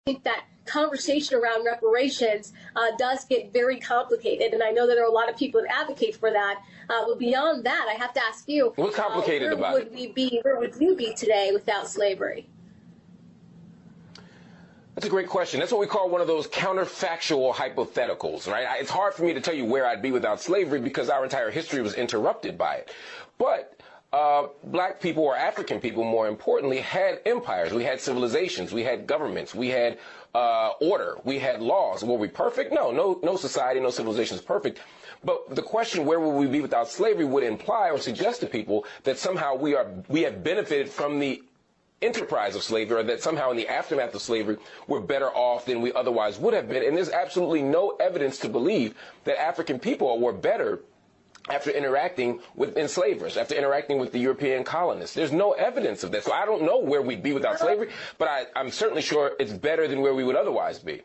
think that conversation around reparations does get very complicated, and I know that there are a lot of people that advocate for that. But beyond that, I have to ask you, what's complicated about it? Where would you be today without slavery? That's a great question. That's what we call one of those counterfactual hypotheticals, right? It's hard for me to tell you where I'd be without slavery because our entire history was interrupted by it. But black people, or African people more importantly, had empires. We had civilizations. We had governments. We had order. We had laws. Were we perfect? No society, no civilization is perfect. But the question, where would we be without slavery, would imply or suggest to people that somehow we have benefited from the enterprise of slavery, or that somehow in the aftermath of slavery we're better off than we otherwise would have been. And there's absolutely no evidence to believe that African people were better after interacting with enslavers, after interacting with the European colonists. There's no evidence of that. So I don't know where we'd be without slavery, but I'm certainly sure it's better than where we would otherwise be.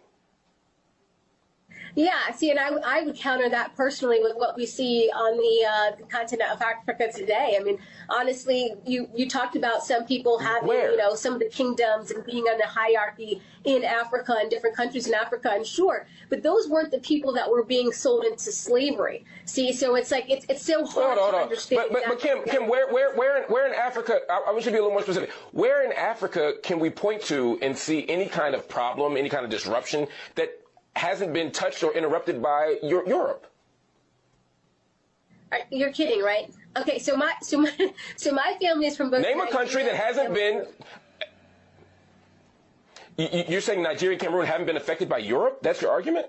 Yeah, see, and I would counter that personally with what we see on the continent of Africa today. I mean, honestly, you talked about some people having, some of the kingdoms and being on the hierarchy in Africa and different countries in Africa, and sure, but those weren't the people that were being sold into slavery. See, so it's like it's so hard to understand. But Kim, where in Africa? I want you to be a little more specific. Where in Africa can we point to and see any kind of problem, any kind of disruption that hasn't been touched or interrupted by Europe? You're kidding, right? Okay, so my family is from both. Name a country that hasn't been. You're saying Nigeria and Cameroon haven't been affected by Europe? That's your argument?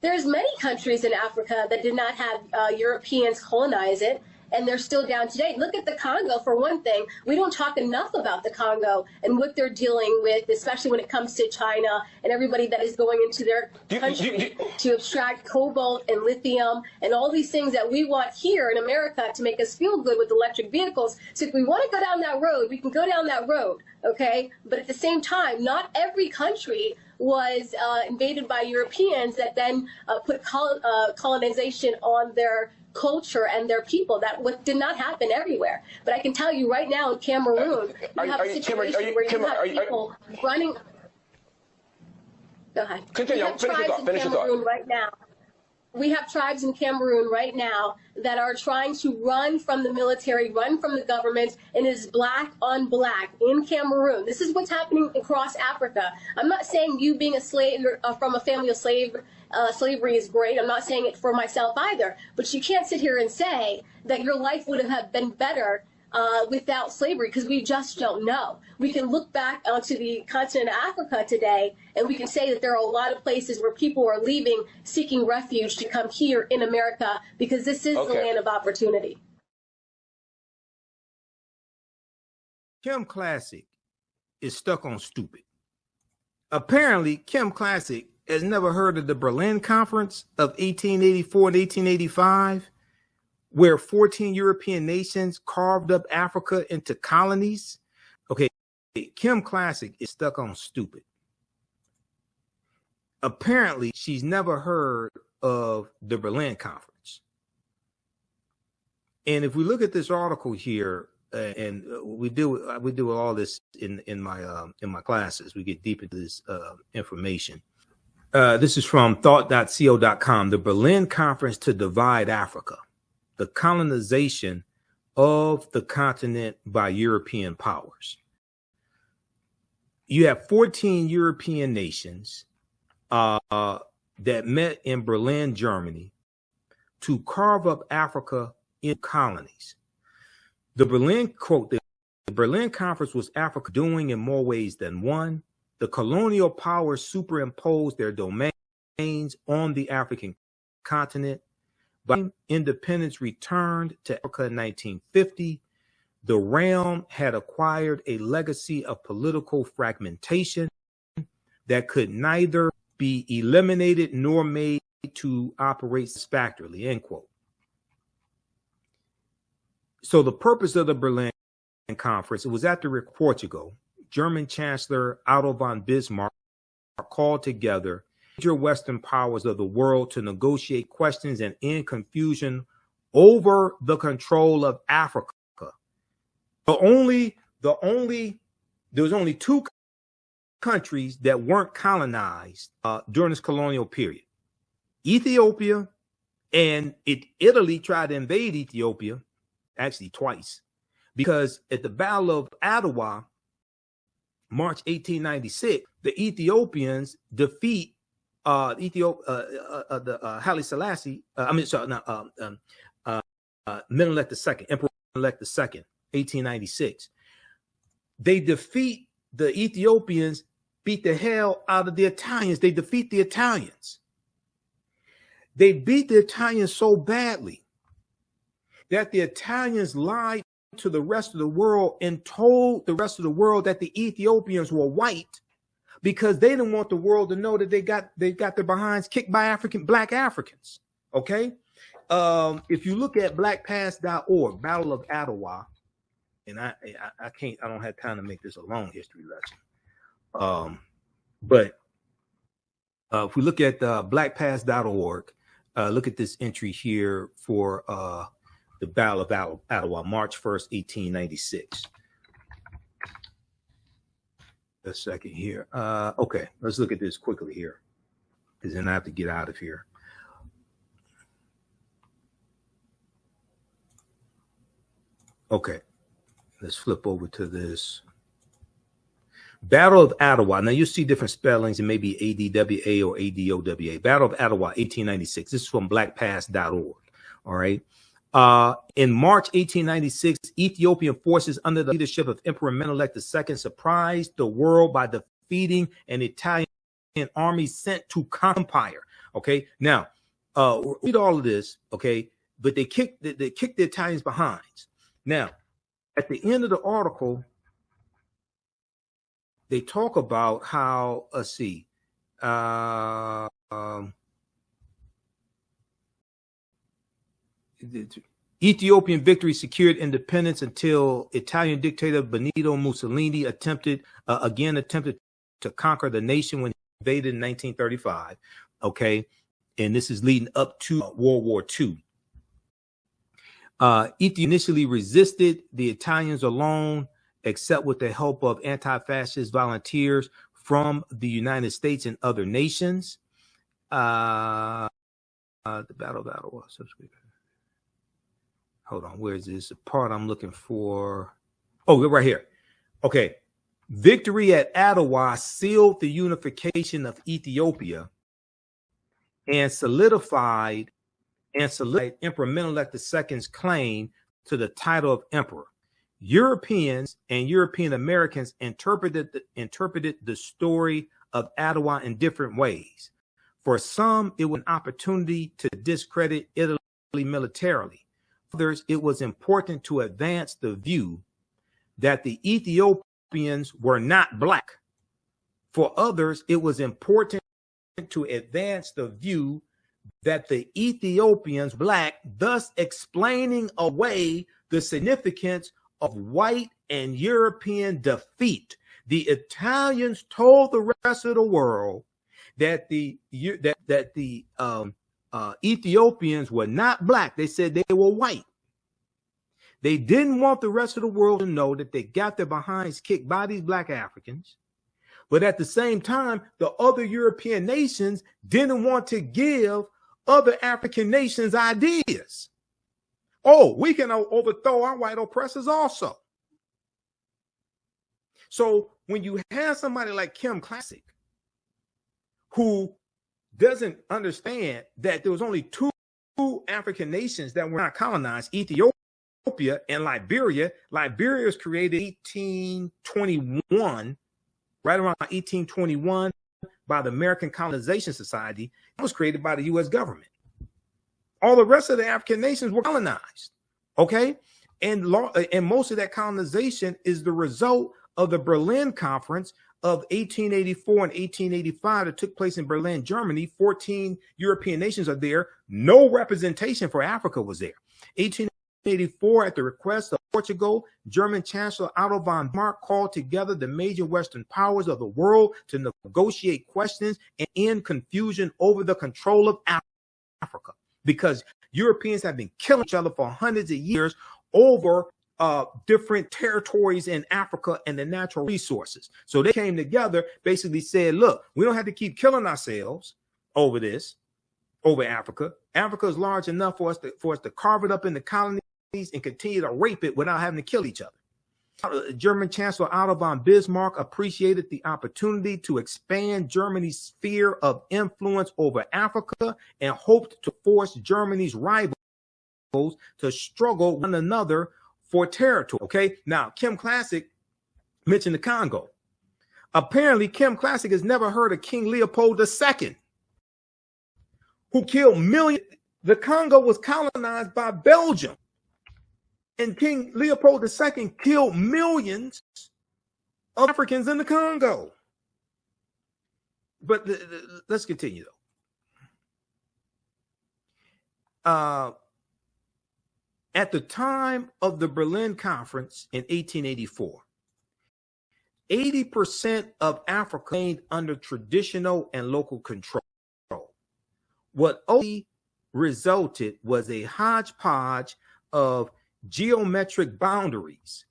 There's many countries in Africa that did not have Europeans colonize it, and they're still down today. Look at the Congo, for one thing. We don't talk enough about the Congo and what they're dealing with, especially when it comes to China and everybody that is going into their country to extract cobalt and lithium and all these things that we want here in America to make us feel good with electric vehicles. So if we want to go down that road, we can go down that road, okay? But at the same time, not every country was invaded by Europeans that then put colonization on their culture and their people. That did not happen everywhere. But I can tell you right now in Cameroon, you have a situation where you have people running. Go ahead. Continue. Finish your thought. Right now. We have tribes in Cameroon right now that are trying to run from the military, run from the government, and is black on black in Cameroon. This is what's happening across Africa. I'm not saying you being a slave from a family of slavery is great. I'm not saying it for myself either. But you can't sit here and say that your life would have been better without slavery, because we just don't know. We can look back onto the continent of Africa today, and we can say that there are a lot of places where people are leaving, seeking refuge to come here in America, because this is the land of opportunity. Kim Klacik is stuck on stupid. Apparently, Kim Klacik has never heard of the Berlin Conference of 1884 and 1885, where 14 European nations carved up Africa into colonies. Okay, Kim Klacik is stuck on stupid. Apparently, she's never heard of the Berlin Conference. And if we look at this article here, and we do all this in my classes, we get deep into this information. This is from thought.co.com. The Berlin Conference to divide Africa. The colonization of the continent by European powers. You have 14 European nations that met in Berlin, Germany, to carve up Africa in colonies. The Berlin Conference was Africa doing in more ways than one. The colonial powers superimposed their domains on the African continent. By independence returned to Africa in 1950, the realm had acquired a legacy of political fragmentation that could neither be eliminated nor made to operate satisfactorily, end quote. So the purpose of the Berlin Conference, it was after Portugal, German Chancellor Otto von Bismarck called together major Western powers of the world to negotiate questions and end confusion over the control of Africa. There was only two countries that weren't colonized during this colonial period. Ethiopia, and Italy tried to invade Ethiopia, actually twice, because at the Battle of Adwa, March 1896, the Ethiopians defeat Haile Selassie. Menelik II, Emperor Menelik II, 1896. They defeat the Ethiopians, beat the hell out of the Italians. They defeat the Italians. They beat the Italians so badly that the Italians lied to the rest of the world and told the rest of the world that the Ethiopians were white, because they didn't want the world to know that they got their behinds kicked by black Africans. Okay. If you look at blackpast.org, Battle of Adwa, and I don't have time to make this a long history lesson. But if we look at blackpast.org, look at this entry here for the Battle of Adwa, March 1st, 1896. A second here. Okay, let's look at this quickly here, because then I have to get out of here. Okay, let's flip over to this. Battle of Adwa. Now you see different spellings. It may be ADWA or ADOWA. Battle of Adwa, 1896. This is from blackpast.org. All right. In March 1896, Ethiopian forces under the leadership of Emperor Menelik II surprised the world by defeating an Italian army sent to Empire. Okay. Now, read all of this. Okay. But they kicked the Italians behinds. Now, at the end of the article, they talk about how, let's see, Ethiopian victory secured independence until Italian dictator Benito Mussolini attempted to conquer the nation when he invaded in 1935. Okay, and this is leading up to World War II. Ethiopia initially resisted the Italians alone, except with the help of anti-fascist volunteers from the United States and other nations. The battle was. Hold on, where is this? The part I'm looking for. Oh, right here. Okay. Victory at Adwa sealed the unification of Ethiopia and solidified Emperor Menelik II's claim to the title of emperor. Europeans and European Americans interpreted the story of Adwa in different ways. For some, it was an opportunity to discredit Italy militarily. For others, it was important to advance the view that the Ethiopians were not black. For others, it was important to advance the view that the Ethiopians were black, thus explaining away the significance of white and European defeat. The Italians told the rest of the world that the Ethiopians were not black. They said they were white. They didn't want the rest of the world to know that they got their behinds kicked by these black Africans. But at the same time, the other European nations didn't want to give other African nations ideas. Oh, we can overthrow our white oppressors also. So when you have somebody like Klacik, who doesn't understand that there was only two African nations that were not colonized, Ethiopia and Liberia. Liberia was created in 1821, right around 1821, by the American Colonization Society. It was created by the U.S. government. All the rest of the African nations were colonized, okay? And most of that colonization is the result of the Berlin Conference of 1884 and 1885 that took place in Berlin, Germany. 14 European nations are there. No representation for Africa was there. 1884, at the request of Portugal, German Chancellor Otto von Bismarck called together the major Western powers of the world to negotiate questions and end confusion over the control of Africa, because Europeans have been killing each other for hundreds of years over different territories in Africa and the natural resources. So they came together, basically said, look, we don't have to keep killing ourselves over this, over Africa. Africa is large enough for us to carve it up in the colonies and continue to rape it without having to kill each other. German Chancellor Otto von Bismarck appreciated the opportunity to expand Germany's sphere of influence over Africa and hoped to force Germany's rivals to struggle with one another for territory. Okay, now Kim Klacik mentioned the Congo. Apparently, Kim Klacik has never heard of King Leopold II, who killed millions. The Congo was colonized by Belgium, and King Leopold II killed millions of Africans in the Congo. But let's continue, though. At the time of the Berlin Conference in 1884, 80% of Africa remained under traditional and local control. What only resulted was a hodgepodge of geometric boundaries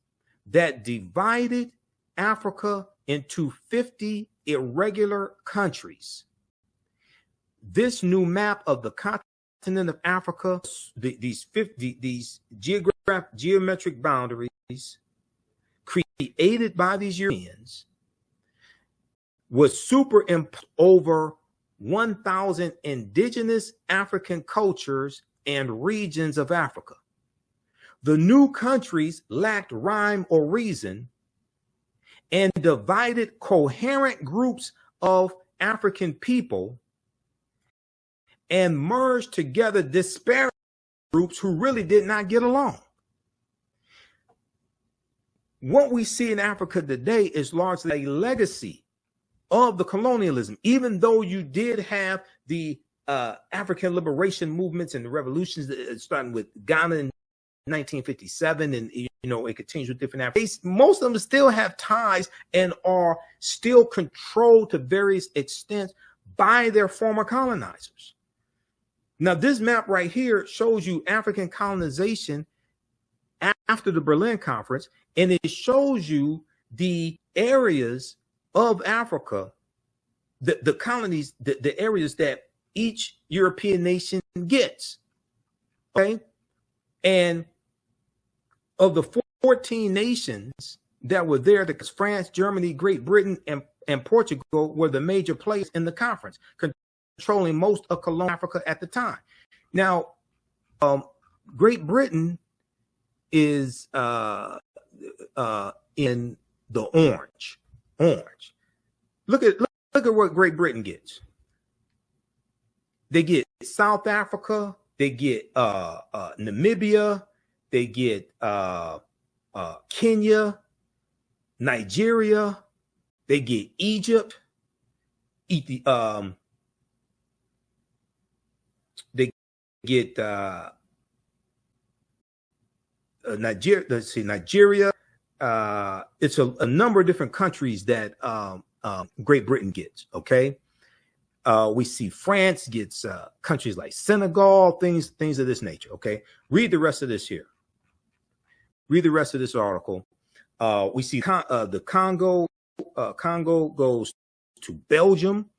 that divided Africa into 50 irregular countries. This new map of the continent of Africa, these geometric boundaries created by these Europeans, was superimposed over 1,000 indigenous African cultures and regions of Africa. The new countries lacked rhyme or reason and divided coherent groups of African people and merged together disparate groups who really did not get along. What we see in Africa today is largely a legacy of the colonialism, even though you did have the African liberation movements and the revolutions starting with Ghana in 1957, and it continues with different Africans. Most of them still have ties and are still controlled to various extents by their former colonizers. Now, this map right here shows you African colonization after the Berlin Conference, and it shows you the areas of Africa, the colonies, the areas that each European nation gets. Okay, and of the 14 nations that were there, because France, Germany, Great Britain, and Portugal were the major players in the conference, controlling most of colonial Africa at the time. Now, Great Britain is in the orange. Look at what Great Britain gets. They get South Africa, they get Namibia, they get Kenya, Nigeria, they get Egypt, they get Nigeria. Let's see, Nigeria. It's a number of different countries that Great Britain gets. Okay, we see France gets countries like Senegal, things of this nature. Okay, read the rest of this here. Read the rest of this article. We see the Congo. Congo goes to Belgium.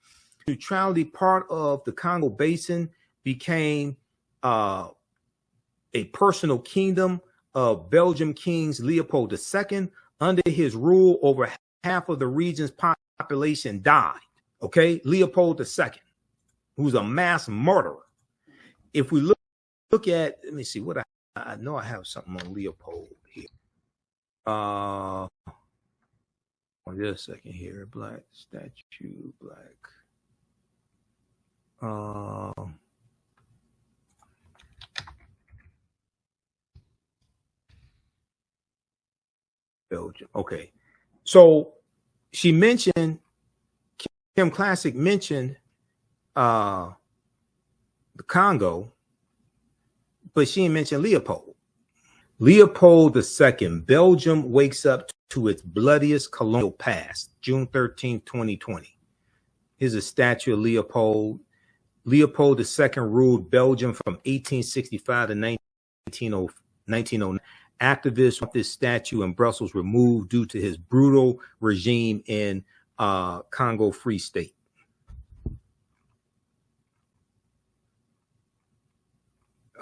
Neutrality part of the Congo Basin became a personal kingdom of Belgian kings Leopold II. Under his rule, over half of the region's population died. Okay, Leopold II, who's a mass murderer. If we look at, let me see what I know. I have something on Leopold here. Just a second here. Black statue, black. Belgium. Okay. So she mentioned, Kim Klacik mentioned the Congo, but she didn't mention Leopold. Leopold II, Belgium wakes up to its bloodiest colonial past, June 13, 2020. Here's a statue of Leopold. Leopold II ruled Belgium from 1865 to 1909. Activists want this statue in Brussels removed due to his brutal regime in Congo Free State.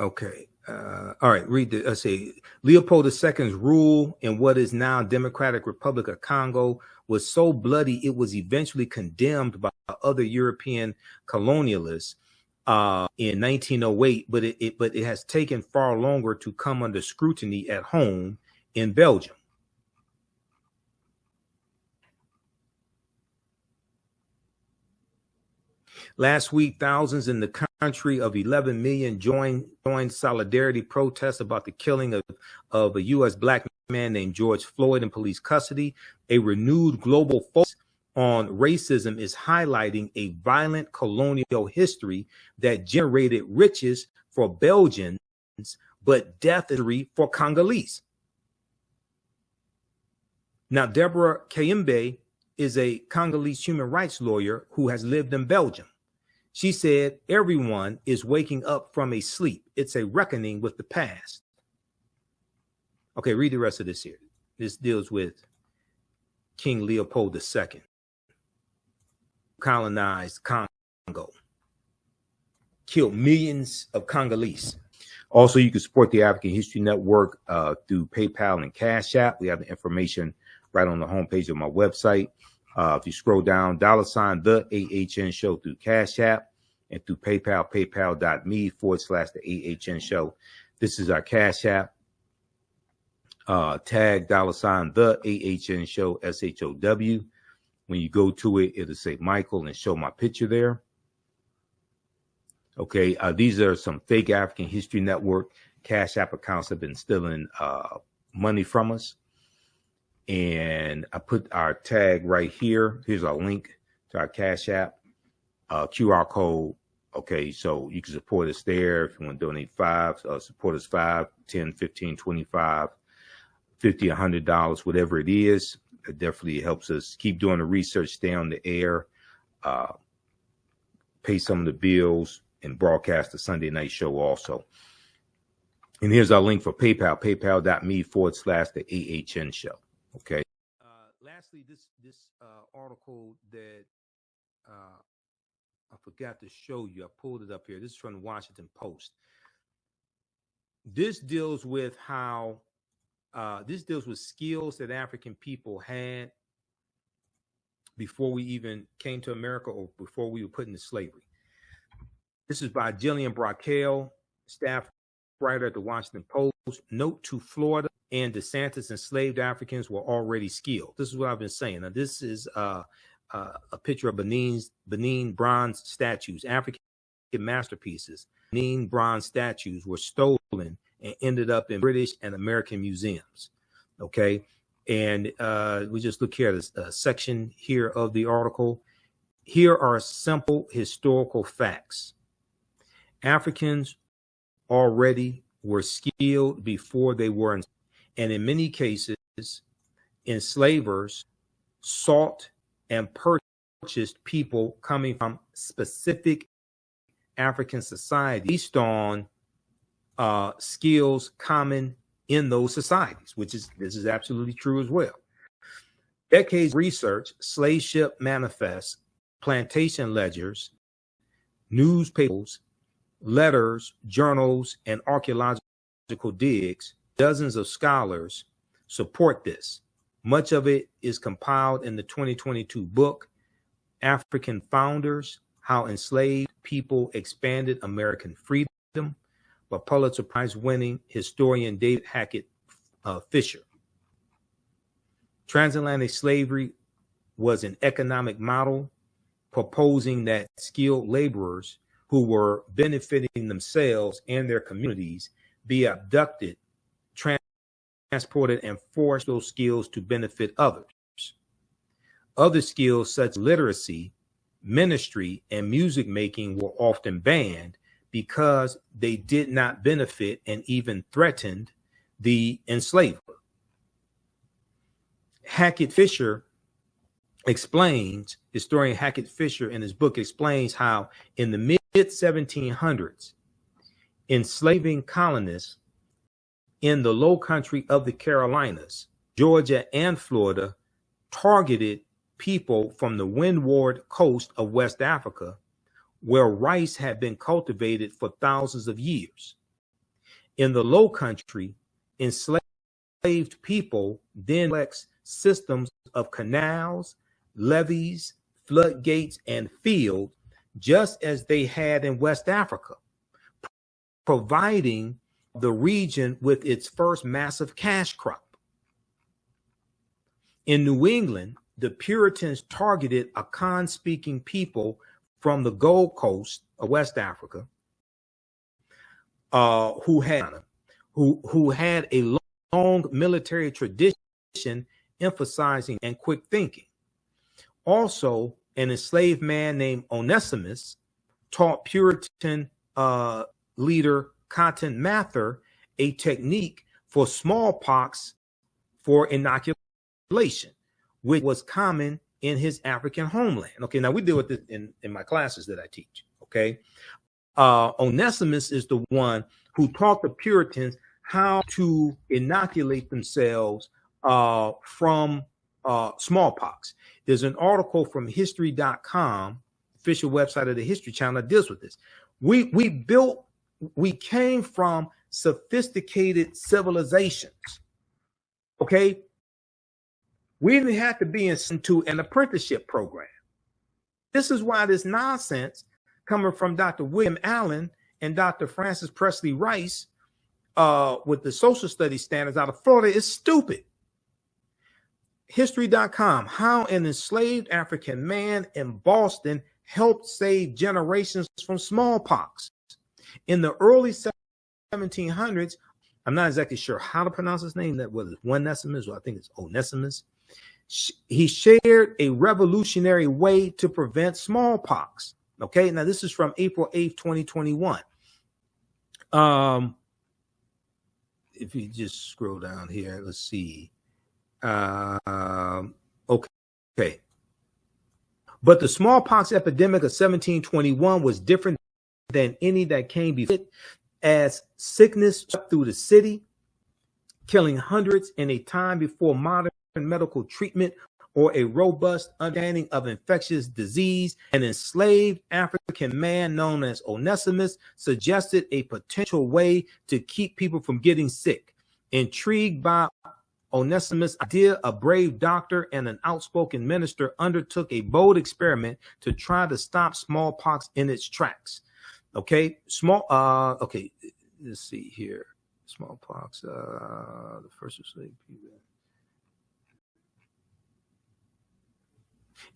Okay. All right. Read the. Let's see. Leopold II's rule in what is now Democratic Republic of Congo was so bloody it was eventually condemned by other European colonialists in 1908, but it has taken far longer to come under scrutiny at home in Belgium. Last week, thousands in the country of 11 million joined solidarity protests about the killing of a U.S. black man named George Floyd in police custody. A renewed global focus on racism is highlighting a violent colonial history that generated riches for Belgians, but death for Congolese. Now, Deborah Kayembe is a Congolese human rights lawyer who has lived in Belgium. She said, everyone is waking up from a sleep. It's a reckoning with the past. Okay, read the rest of this here. This deals with King Leopold II. Colonized Congo. Killed millions of Congolese. Also, you can support the African History Network through PayPal and Cash App. We have the information right on the homepage of my website. If you scroll down, $ the AHN show through Cash App and through PayPal, paypal.me/the AHN show. This is our Cash App. Tag $ the AHN show, SHOW. When you go to it, it'll say Michael and show my picture there. Okay, these are some fake African History Network Cash App accounts that have been stealing money from us. And I put our tag right here. Here's our link to our Cash App, QR code. Okay, so you can support us there. If you want to donate support us $5, $10, $15, $25, $50, $100, whatever it is. It definitely helps us keep doing the research, stay on the air, pay some of the bills, and broadcast the Sunday night show also. And here's our link for PayPal, paypal.me/the AHN show. Okay. Lastly, this article that I forgot to show you. I pulled it up here. This is from the Washington Post. This deals with how skills that African people had before we even came to America or before we were put into slavery. This is by Jillian Brockel, staff writer at the Washington Post. Note to Florida and DeSantis, enslaved Africans were already skilled. This is what I've been saying. Now, this is a picture of Benin bronze statues, African masterpieces. Benin bronze statues were stolen and ended up in British and American museums. Okay. And we just look here at a section here of the article. Here are simple historical facts. Africans already were skilled before they were, and in many cases, enslavers sought and purchased people coming from specific African societies based on skills common in those societies, this is absolutely true as well. Decades of research, slave ship manifests, plantation ledgers, newspapers, letters, journals, and archaeological digs, dozens of scholars support this. Much of it is compiled in the 2022 book, African Founders, How Enslaved People Expanded American Freedom, by Pulitzer Prize-winning historian David Hackett Fisher. Transatlantic slavery was an economic model proposing that skilled laborers who were benefiting themselves and their communities be abducted, transported, and forced those skills to benefit others. Other skills such as literacy, ministry, and music making were often banned because they did not benefit and even threatened the enslaver. Hackett Fisher explains, historian Hackett Fisher in his book explains how in the mid-1700s, enslaving colonists in the low country of the Carolinas, Georgia, and Florida targeted people from the windward coast of West Africa, where rice had been cultivated for thousands of years. In the low country, enslaved people then complex systems of canals, levees, floodgates, and fields, just as they had in West Africa, providing the region with its first massive cash crop. In New England, the Puritans targeted Akan-speaking people from the Gold Coast of West Africa, who had a long military tradition emphasizing and quick thinking. Also, an enslaved man named Onesimus taught Puritan leader Cotton Mather a technique for smallpox for inoculation, which was common in his African homeland. Okay, now we deal with this in my classes that I teach. Okay, Onesimus is the one who taught the Puritans how to inoculate themselves from smallpox. There's an article from history.com, official website of the History Channel, that deals with this. We came from sophisticated civilizations. Okay, we didn't have to be into an apprenticeship program. This is why this nonsense coming from Dr. William Allen and Dr. Francis Presley Rice with the social studies standards out of Florida is stupid. History.com, how an enslaved African man in Boston helped save generations from smallpox. In the early 1700s, I'm not exactly sure how to pronounce his name, that was Onesimus, or I think it's Onesimus. He shared a revolutionary way to prevent smallpox. Okay, now this is from April 8th, 2021. If you just scroll down here, let's see. Okay. But the smallpox epidemic of 1721 was different than any that came before it, as sickness swept through the city, killing hundreds in a time before modern medical treatment or a robust understanding of infectious disease. An enslaved African man known as Onesimus suggested a potential way to keep people from getting sick. Intrigued by Onesimus' idea, a brave doctor and an outspoken minister undertook a bold experiment to try to stop smallpox in its tracks. Okay, okay, let's see here. Smallpox, the first enslaved people.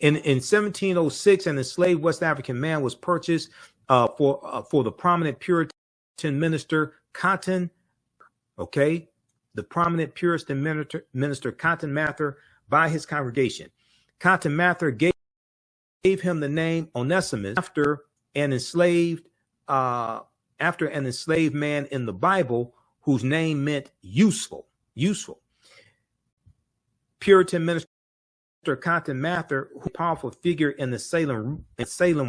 In 1706, an enslaved West African man was purchased for the prominent Puritan minister Cotton. Okay, the prominent Puritan minister Cotton Mather by his congregation. Cotton Mather gave him the name Onesimus after an enslaved man in the Bible whose name meant useful. Puritan minister Cotton Mather, who powerful figure in the Salem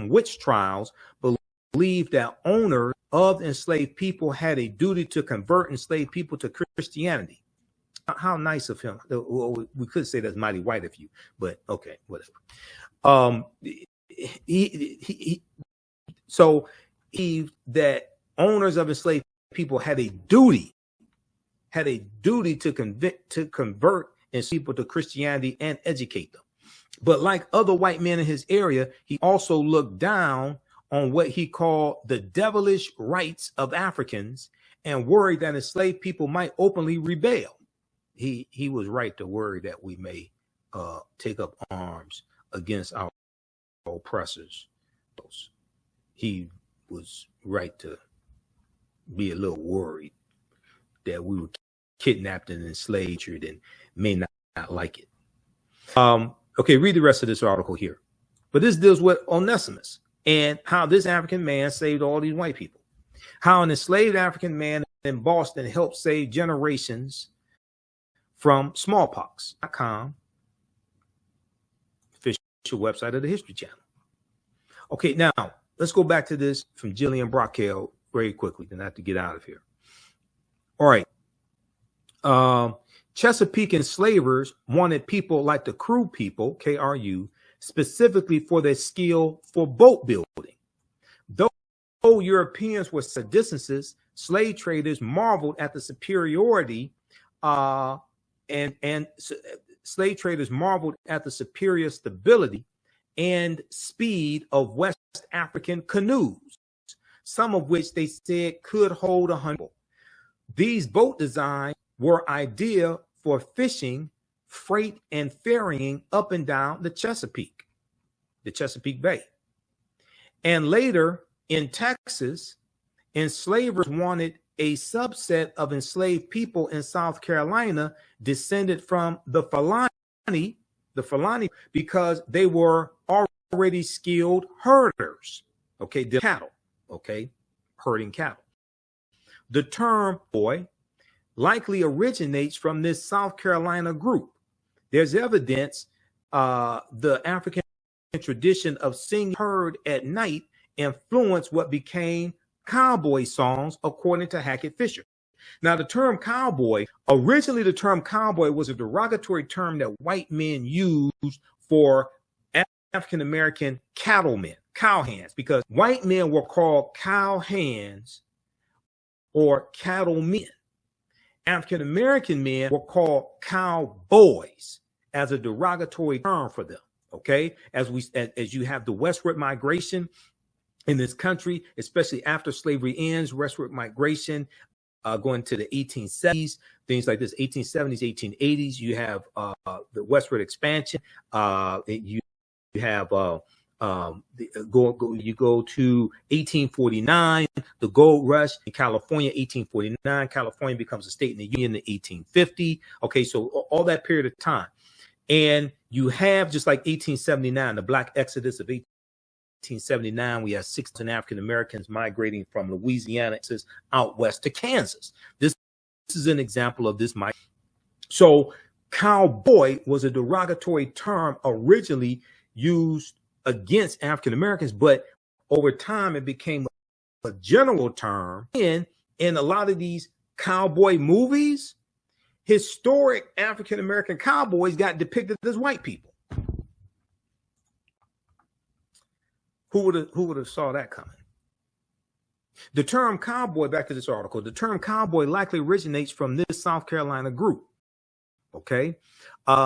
witch trials, believed that owners of enslaved people had a duty to convert enslaved people to Christianity. How nice of him. Well, we could say that's mighty white of you, but okay, whatever. That owners of enslaved people had a duty to convert enslaved people to Christianity and educate them. But like other white men in his area, he also looked down on what he called the devilish rights of Africans and worried that enslaved people might openly rebel. He was right to worry that we may take up arms against our oppressors. He was right to be a little worried that we were kidnapped and enslaved and may not like it. Okay, read the rest of this article here. But this deals with Onesimus and how this African man saved all these white people. How an enslaved African man in Boston helped save generations from smallpox.com, official website of the History Channel. Okay, now let's go back to this from Jillian Brockel very quickly, then I have to get out of here. All right. Chesapeake enslavers wanted people like the Crew people, KRU, specifically for their skill for boat building. Though Europeans were seditionists, slave traders marveled at the superiority slave traders marveled at the superior stability and speed of West African canoes, some of which they said could hold 100. These boat designs were ideal for fishing, freight, and ferrying up and down the Chesapeake Bay. And later in Texas, enslavers wanted a subset of enslaved people in South Carolina descended from the Fulani, because they were already skilled herders, okay, the cattle, okay, herding cattle. The term boy likely originates from this South Carolina group. There's evidence the African tradition of singing herd at night influenced what became cowboy songs, according to Hackett Fisher. Now, the term cowboy, originally the term cowboy was a derogatory term that white men used for African-American cattlemen, cowhands, because white men were called cowhands or cattlemen. African-American men were called cowboys as a derogatory term for them, okay? As you have the westward migration in this country, especially after slavery ends, westward migration going to the 1870s, things like this, 1870s, 1880s, you have the westward expansion. You have you go to 1849, the gold rush in California, 1849. California becomes a state in the Union in 1850. Okay, so all that period of time. And you have, just like 1879, the Black Exodus of 1879, we have 6,000 African Americans migrating from Louisiana out west to Kansas. This is an example of this. So cowboy was a derogatory term originally used against African Americans, but over time it became a general term. And in a lot of these cowboy movies, historic African American cowboys got depicted as white people. Who would have saw that coming? The term cowboy, back to this article, the term cowboy likely originates from this South Carolina group. Okay.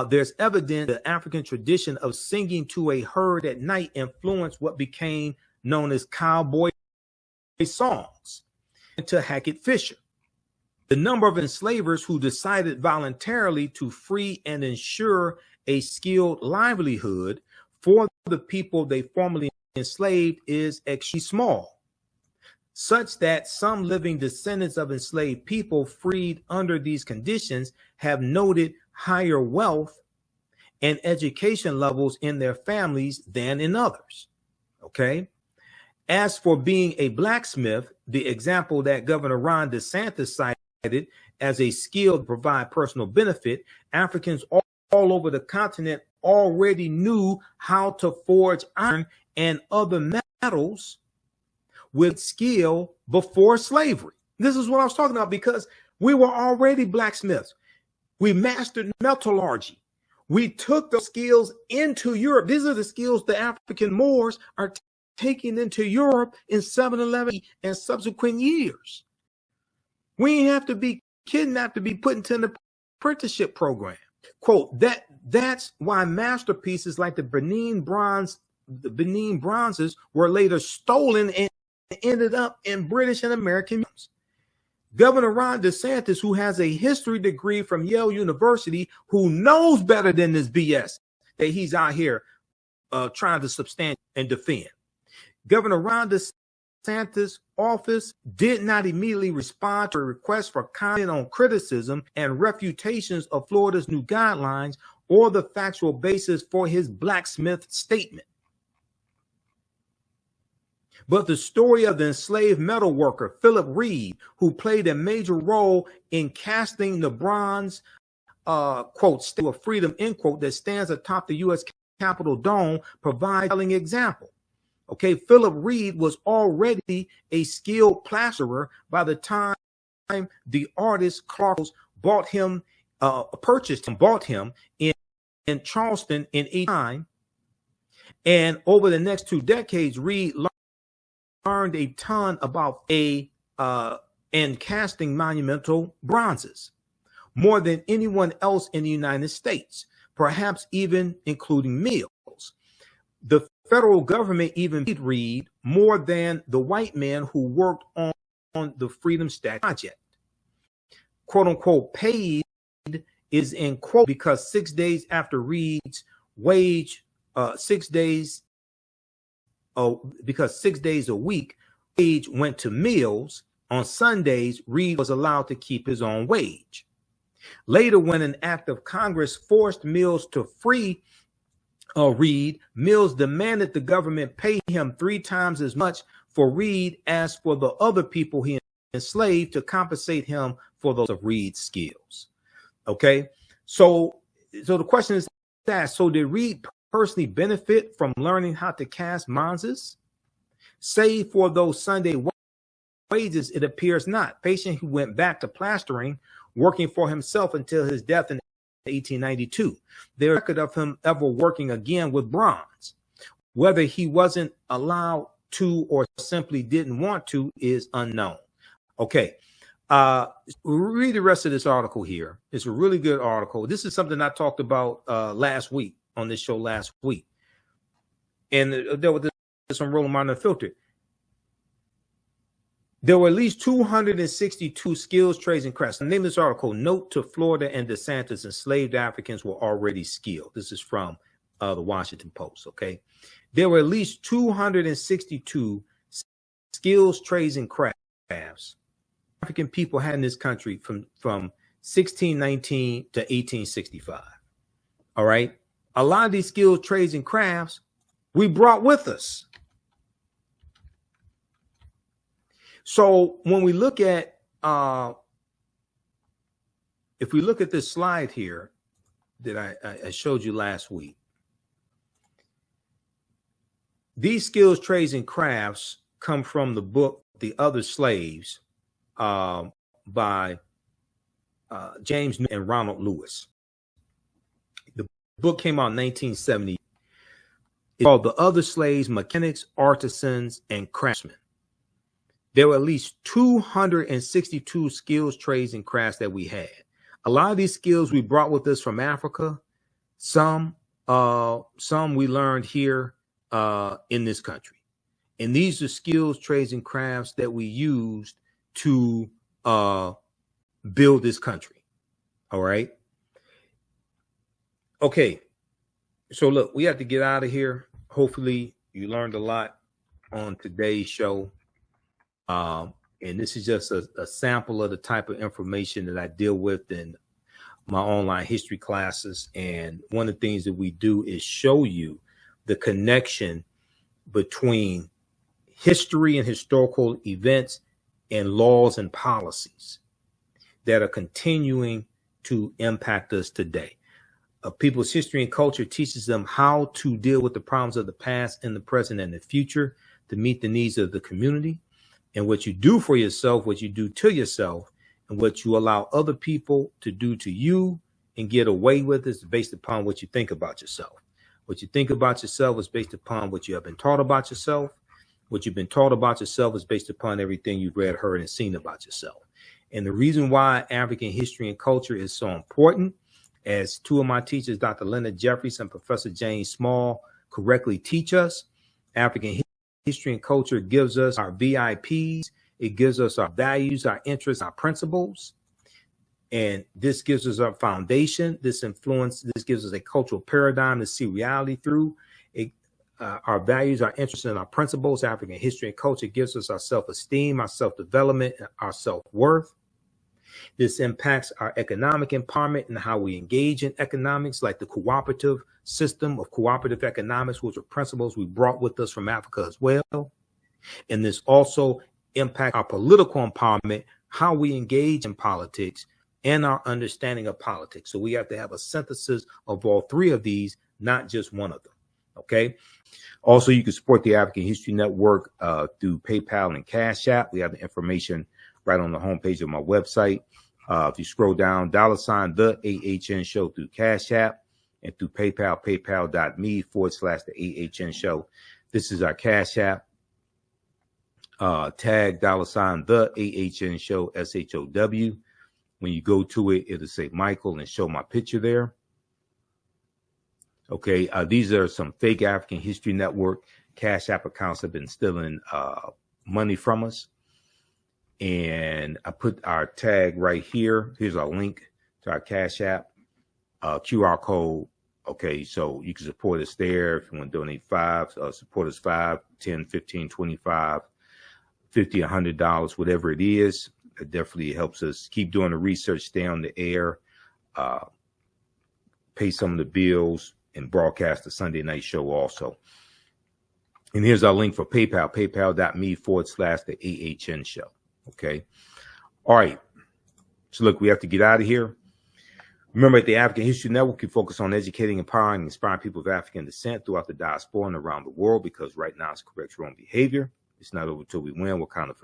There's evidence the African tradition of singing to a herd at night influenced what became known as cowboy songs. To Hackett Fisher, the number of enslavers who decided voluntarily to free and ensure a skilled livelihood for the people they formerly enslaved is extremely small, such that some living descendants of enslaved people freed under these conditions have noted higher wealth and education levels in their families than in others. Okay. As for being a blacksmith, the example that Governor Ron DeSantis cited as a skill to provide personal benefit, Africans all over the continent already knew how to forge iron and other metals with skill before slavery. This is what I was talking about, because we were already blacksmiths. We mastered metallurgy. We took those skills into Europe. These are the skills the African Moors are taking into Europe in 711 and subsequent years. We ain't have to be kidnapped to be put into an apprenticeship program. Quote, that's why masterpieces like the Benin bronzes were later stolen and ended up in British and American museums. Governor Ron DeSantis, who has a history degree from Yale University, who knows better than this BS that he's out here trying to substantiate and defend. Governor Ron DeSantis' office did not immediately respond to a request for comment on criticism and refutations of Florida's new guidelines or the factual basis for his blacksmith statement. But the story of the enslaved metal worker, Philip Reed, who played a major role in casting the bronze, quote, Statue of Freedom, end quote, that stands atop the U.S. Capitol dome, provides a telling example. Okay, Philip Reed was already a skilled plasterer by the time the artist Clark's bought him, purchased him, bought him in Charleston in 1889. And over the next 2 decades, Reed learned a ton about and casting monumental bronzes, more than anyone else in the United States, perhaps even including Mills. The federal government even paid Reed more than the white man who worked on the Freedom Statue project. Quote unquote paid is in quote because 6 days after Reed's wage, 6 days, because 6 days a week, wage went to Mills. On Sundays, Reed was allowed to keep his own wage. Later, when an act of Congress forced Mills to free Reed, Mills demanded the government pay him 3 times as much for Reed as for the other people he enslaved to compensate him for those of Reed's skills. Okay, so the question is that, so did Reed personally benefit from learning how to cast bronzes? Save for those Sunday wages, it appears not. Patient who went back to plastering, working for himself until his death in 1892. There's record of him ever working again with bronze. Whether he wasn't allowed to or simply didn't want to is unknown. Okay, read the rest of this article here. It's a really good article. This is something I talked about last week on this show last week. And there was this on Rolling Monitor Filtered. There were at least 262 skills, trades, and crafts. The name of this article, Note to Florida and DeSantis, enslaved Africans were already skilled. This is from the Washington Post, okay? There were at least 262 skills, trades, and crafts African people had in this country from 1619 to 1865, all right? A lot of these skills, trades, and crafts we brought with us. So when we look at, if we look at this slide here that I showed you last week, these skills, trades, and crafts come from the book, The Other Slaves, by James and Ronald Lewis. The book came out in 1970. It's called The Other Slaves, Mechanics, Artisans, and Craftsmen. There were at least 262 skills, trades, and crafts that we had. A lot of these skills we brought with us from Africa. Some we learned here in this country. And these are skills, trades, and crafts that we used to build this country. All right. Okay. So look, we have to get out of here. Hopefully you learned a lot on today's show. And this is just a sample of the type of information that I deal with in my online history classes. And one of the things that we do is show you the connection between history and historical events and laws and policies that are continuing to impact us today. People's history and culture teaches them how to deal with the problems of the past and the present and the future to meet the needs of the community. And what you do for yourself, what you do to yourself, and what you allow other people to do to you and get away with is based upon what you think about yourself. What you think about yourself is based upon what you have been taught about yourself. What you've been taught about yourself is based upon everything you've read, heard, and seen about yourself. And the reason why African history and culture is so important, as two of my teachers, Dr. Leonard Jeffries and Professor James Small, correctly teach us, African history and culture gives us our VIPs. It gives us our values, our interests, our principles. And this gives us our foundation. This gives us a cultural paradigm to see reality through. Our values, our interests, and our principles. African history and culture gives us our self-esteem, our self-development, and our self-worth. This impacts our economic empowerment and how we engage in economics, like the cooperative system of cooperative economics, which are principles we brought with us from Africa as well. And this also impacts our political empowerment, how we engage in politics, and our understanding of politics. So we have to have a synthesis of all three of these, not just one of them. Okay. Also, you can support the African History Network through PayPal and Cash App. We have the information right on the homepage of my website. If you scroll down, $ the AHN show through Cash App and through PayPal, paypal.me/the AHN show. This is our Cash App. Tag $ the AHN show, SHOW. When you go to it, it'll say Michael and show my picture there. Okay, these are some fake African History Network Cash App accounts that have been stealing money from us. And I put our tag right here. Here's our link to our Cash App, QR code. Okay, so you can support us there if you want to donate support us $5, $10, $15, $25, $50, $100, whatever it is. It definitely helps us keep doing the research, stay on the air, pay some of the bills, and broadcast the Sunday night show also. And here's our link for PayPal, paypal.me/the AHN show. Okay. All right. So look, we have to get out of here. Remember, at the African History Network, we focus on educating, empowering, and inspiring people of African descent throughout the diaspora and around the world, because right now it's correct wrong behavior. It's not over till we win. We're kind of forever.